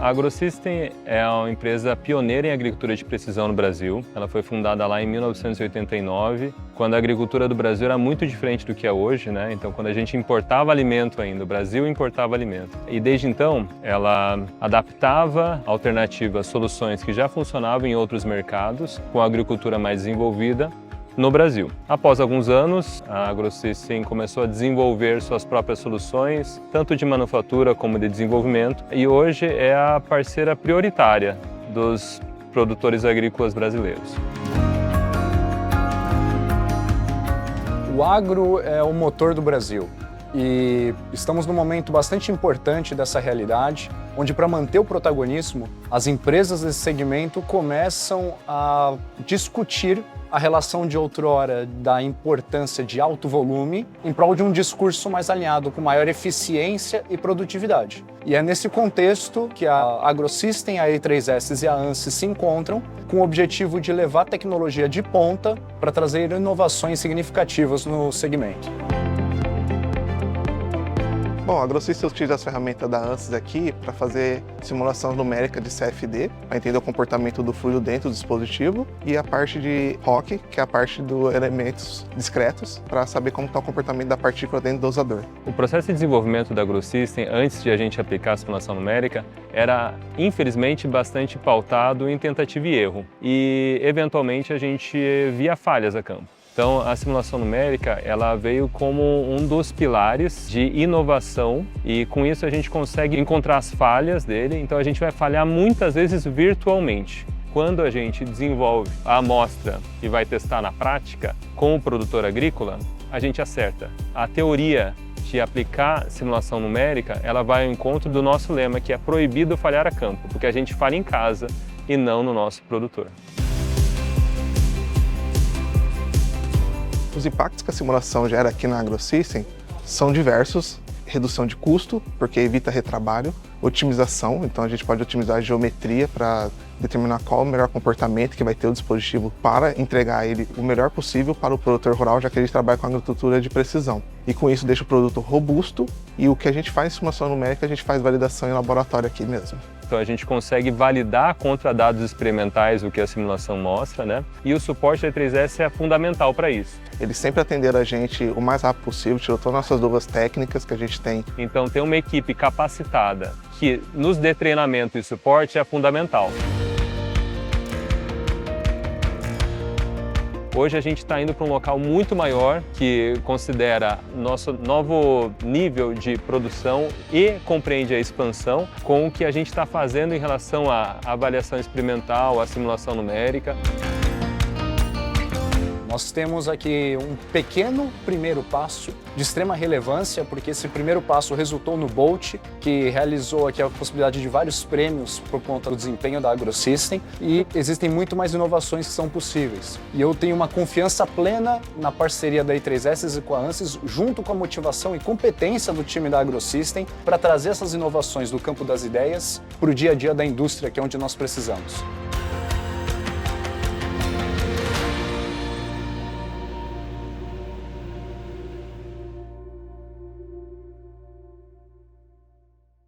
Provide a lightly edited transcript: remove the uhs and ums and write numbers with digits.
A AgroSystem é uma empresa pioneira em agricultura de precisão no Brasil. Ela foi fundada lá em 1989, quando a agricultura do Brasil era muito diferente do que é hoje, né? Então, quando a gente importava alimento ainda, o Brasil importava alimento. E desde então, ela adaptava alternativas, soluções que já funcionavam em outros mercados, com a agricultura mais desenvolvida, no Brasil. Após alguns anos, a AgroSystem começou a desenvolver suas próprias soluções, tanto de manufatura como de desenvolvimento, e hoje é a parceira prioritária dos produtores agrícolas brasileiros. O agro é o motor do Brasil e estamos num momento bastante importante dessa realidade, onde, para manter o protagonismo, as empresas desse segmento começam a discutir a relação de outrora da importância de alto volume em prol de um discurso mais alinhado com maior eficiência e produtividade. E é nesse contexto que a AgroSystem, a E3S e a ANSYS se encontram com o objetivo de levar tecnologia de ponta para trazer inovações significativas no segmento. Bom, a AgroSystem utiliza as ferramentas da ANSYS aqui para fazer simulação numérica de CFD, para entender o comportamento do fluido dentro do dispositivo, e a parte de ROC, que é a parte dos elementos discretos, para saber como está o comportamento da partícula dentro do dosador. O processo de desenvolvimento da AgroSystem, antes de a gente aplicar a simulação numérica, era, infelizmente, bastante pautado em tentativa e erro. E, eventualmente, a gente via falhas a campo. Então, a simulação numérica, ela veio como um dos pilares de inovação e com isso a gente consegue encontrar as falhas dele, então a gente vai falhar muitas vezes virtualmente. Quando a gente desenvolve a amostra e vai testar na prática com o produtor agrícola, a gente acerta. A teoria de aplicar simulação numérica, ela vai ao encontro do nosso lema, que é proibido falhar a campo, porque a gente falha em casa e não no nosso produtor. Os impactos que a simulação gera aqui na AgroSystem são diversos. Redução de custo, porque evita retrabalho, otimização, então a gente pode otimizar a geometria para determinar qual o melhor comportamento que vai ter o dispositivo para entregar ele o melhor possível para o produtor rural, já que a gente trabalha com agricultura de precisão. E com isso deixa o produto robusto e o que a gente faz em simulação numérica, a gente faz validação em laboratório aqui mesmo. Então a gente consegue validar contra dados experimentais o que a simulação mostra, né? E o suporte da E3S é fundamental para isso. Eles sempre atenderam a gente o mais rápido possível, tirou todas as nossas dúvidas técnicas que a gente tem. Então ter uma equipe capacitada que nos dê treinamento e suporte é fundamental. Hoje a gente está indo para um local muito maior que considera nosso novo nível de produção e compreende a expansão com o que a gente está fazendo em relação à avaliação experimental, à simulação numérica. Nós temos aqui um pequeno primeiro passo de extrema relevância, porque esse primeiro passo resultou no Bolt, que realizou aqui a possibilidade de vários prêmios por conta do desempenho da AgroSystem, e existem muito mais inovações que são possíveis. E eu tenho uma confiança plena na parceria da E3S e com a ANSYS, junto com a motivação e competência do time da AgroSystem, para trazer essas inovações do campo das ideias para o dia a dia da indústria, que é onde nós precisamos.